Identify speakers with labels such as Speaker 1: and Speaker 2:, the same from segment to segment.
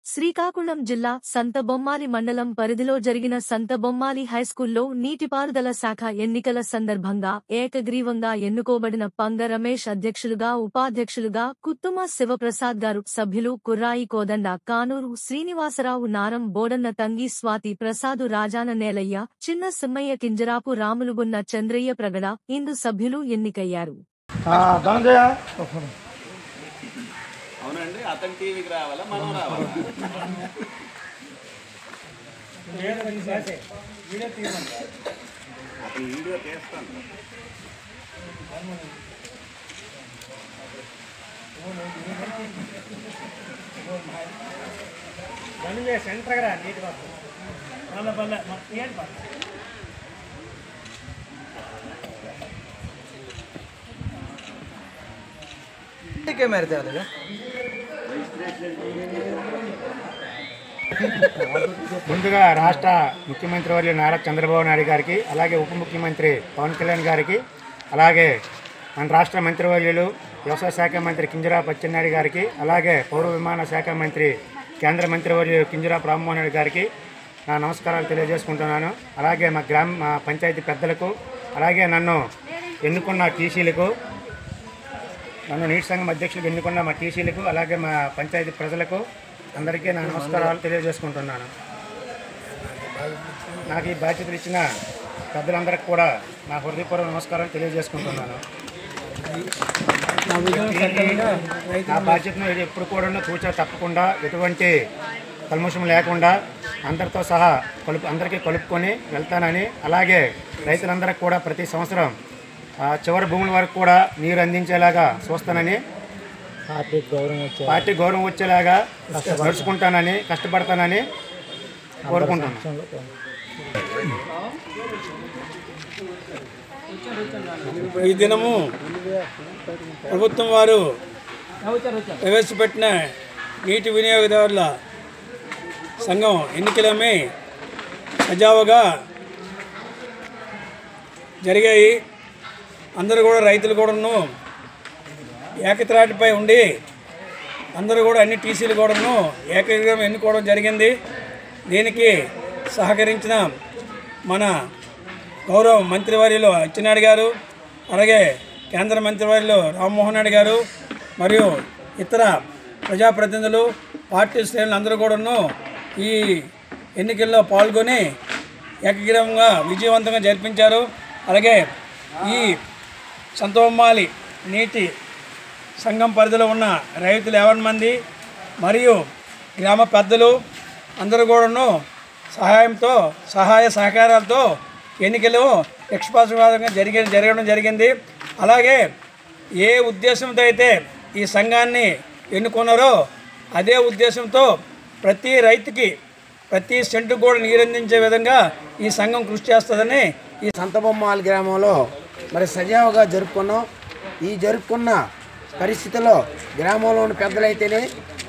Speaker 1: శ్రీకాకుళం జిల్లా సంతబొమ్మాలి మండలం పరిధిలో జరిగిన సంతబొమ్మాలి హైస్కూల్లో నీటిపారుదల శాఖ ఎన్నికల సందర్భంగా ఏకగ్రీవంగా ఎన్నుకోబడిన పంగ రమేష్ అధ్యక్షులుగా, ఉపాధ్యక్షులుగా కుత్తుమ శివప్రసాద్ గారు, సభ్యులు కుర్రాయి కోదండ, కానూరు శ్రీనివాసరావు, నారం బోడన్న, తంగి స్వాతి ప్రసాదు, రాజాన నేలయ్య, చిన్న సిమ్మయ్య, కింజరాపు రాములుగున్న, చంద్రయ్య ప్రగడ, ఇందు సభ్యులు ఎన్నికయ్యారు.
Speaker 2: అవునండి, అతని టీవీకి రావాలా, మనం రావాలా? అది వీడియో తీస్తాను.
Speaker 3: సెంటర్ నీట్
Speaker 4: ముందుగా రాష్ట్ర ముఖ్యమంత్రి వర్యులు నారా చంద్రబాబు నాయుడు గారికి, అలాగే ఉప ముఖ్యమంత్రి పవన్ కళ్యాణ్ గారికి, అలాగే మన రాష్ట్ర మంత్రివర్యులు వ్యవసాయ శాఖ మంత్రి కింజరాపు అచ్చెన్నాయుడు గారికి, అలాగే పౌర విమాన శాఖ మంత్రి కేంద్ర మంత్రివర్యులు కింజరాపు రామ్మోహన్ రెడ్డి గారికి నా నమస్కారాలు తెలియజేసుకుంటున్నాను. అలాగే మా పంచాయతీ పెద్దలకు, అలాగే నన్ను ఎన్నుకున్న టీసీలకు, నన్ను నీటి సంఘం అధ్యక్షులకు ఎన్నుకున్న మా టీసీలకు, అలాగే మా పంచాయతీ ప్రజలకు అందరికీ నా నమస్కారాలు తెలియజేసుకుంటున్నాను. నాకు ఈ బాధ్యతలు ఇచ్చిన పెద్దలందరికీ కూడా నా హృదయపూర్వక నమస్కారాలు తెలియజేసుకుంటున్నాను. నా బాధ్యతను ఎప్పుడు కూడా కూర్చో తప్పకుండా, ఎటువంటి కల్ముషం లేకుండా అందరితో సహా అందరికీ కలుపుకొని వెళ్తానని, అలాగే రైతులందరికీ కూడా ప్రతి సంవత్సరం చివరి భూముల వరకు కూడా నీరు అందించేలాగా చూస్తానని, పార్టీ గౌరవం వచ్చేలాగా నడుచుకుంటానని, కష్టపడతానని కోరుకుంటున్నాను.
Speaker 3: ఈ దినము ప్రభుత్వం వారు ప్రవేశపెట్టిన నీటి వినియోగదారుల సంఘం ఎన్నికలమే సజావుగా జరిగాయి. అందరూ కూడా రైతులు కూడాను ఏకత్రాటిపై ఉండి అందరూ కూడా అన్ని టీసీలు కూడాను ఏకగ్రీవం ఎన్నుకోవడం జరిగింది. దీనికి సహకరించిన మన గౌరవ మంత్రివర్యులు అచ్చెన్నాయుడు గారు, అలాగే కేంద్ర మంత్రివర్యులు రామ్మోహన్ రెడ్డి గారు, మరియు ఇతర ప్రజాప్రతినిధులు, పార్టీ శ్రేణులు అందరూ కూడాను ఈ ఎన్నికల్లో పాల్గొని ఏకగ్రీవంగా విజయవంతంగా జరిపించారు. అలాగే ఈ సంతబొమ్మాలి నీటి సంఘం పరిధిలో ఉన్న రైతులు 50 మంది మరియు గ్రామ పెద్దలు అందరూ కూడాను సహాయ సహకారాలతో ఎన్నికలు నిష్పక్షపాతంగా జరగడం జరిగింది. అలాగే ఏ ఉద్దేశంతో అయితే ఈ సంఘాన్ని ఎన్నుకున్నారో అదే ఉద్దేశంతో ప్రతి రైతుకి ప్రతి సెంటు కూడా నీరందించే విధంగా ఈ సంఘం కృషి చేస్తుందని
Speaker 5: ఈ సంతబొమ్మాలి గ్రామంలో మరి సజావుగా జరుపుకున్నాం. ఈ జరుపుకున్న పరిస్థితుల్లో గ్రామంలో ఉన్న పెద్దలైతేనే,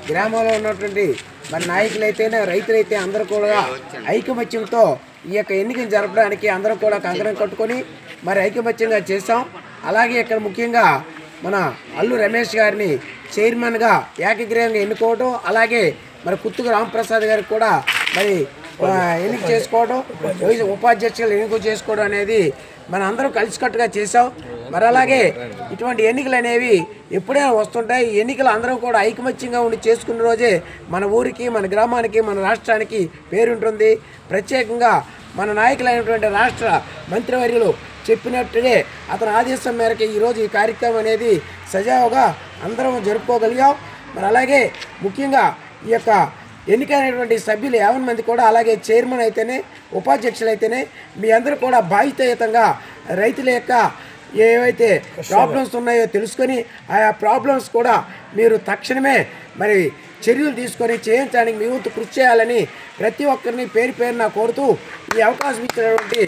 Speaker 5: గ్రామంలో ఉన్నటువంటి మరి నాయకులైతేనే, రైతులైతే అందరూ కూడా ఐకమత్యంతో ఈ యొక్క ఎన్నికను జరపడానికి అందరూ కూడా కంకణం కట్టుకొని మరి ఐకమత్యంగా చేశాం. అలాగే ఇక్కడ ముఖ్యంగా మన అల్లు రమేష్ గారిని చైర్మన్గా ఏకగ్రీవంగా ఎన్నుకోవడం, అలాగే మరి కుత్తుకు రామప్రసాద్ గారికి కూడా మరి ఎన్నిక చేసుకోవడం, ఉపాధ్యక్షులు ఎన్నిక చేసుకోవడం అనేది మన అందరం కలిసికట్టుగా చేసాం. మరి అలాగే ఇటువంటి ఎన్నికలు అనేవి ఎప్పుడైనా వస్తుంటాయి. ఈ ఎన్నికలు అందరం కూడా ఐకమత్యంగా ఉండి చేసుకున్న రోజే మన ఊరికి, మన గ్రామానికి, మన రాష్ట్రానికి పేరుంటుంది. ప్రత్యేకంగా మన నాయకులైనటువంటి రాష్ట్ర మంత్రివర్యులు చెప్పినట్టుగా అతని ఆదేశం మేరకు ఈరోజు ఈ కార్యక్రమం అనేది సజావుగా అందరం జరుపుకోగలిగాం. మరి అలాగే ముఖ్యంగా ఈ యొక్క ఎన్నికైనటువంటి సభ్యులు 50 మంది కూడా, అలాగే చైర్మన్ అయితేనే, ఉపాధ్యక్షులు అయితేనే మీ అందరూ కూడా బాధ్యతాయుతంగా రైతుల యొక్క ఏవైతే ప్రాబ్లమ్స్ ఉన్నాయో తెలుసుకొని ఆయా ప్రాబ్లమ్స్ కూడా మీరు తక్షణమే మరి చర్యలు తీసుకొని చేయించడానికి మీ వంతు కృషి చేయాలని ప్రతి ఒక్కరిని పేరున కోరుతూ ఈ అవకాశం ఇచ్చినటువంటి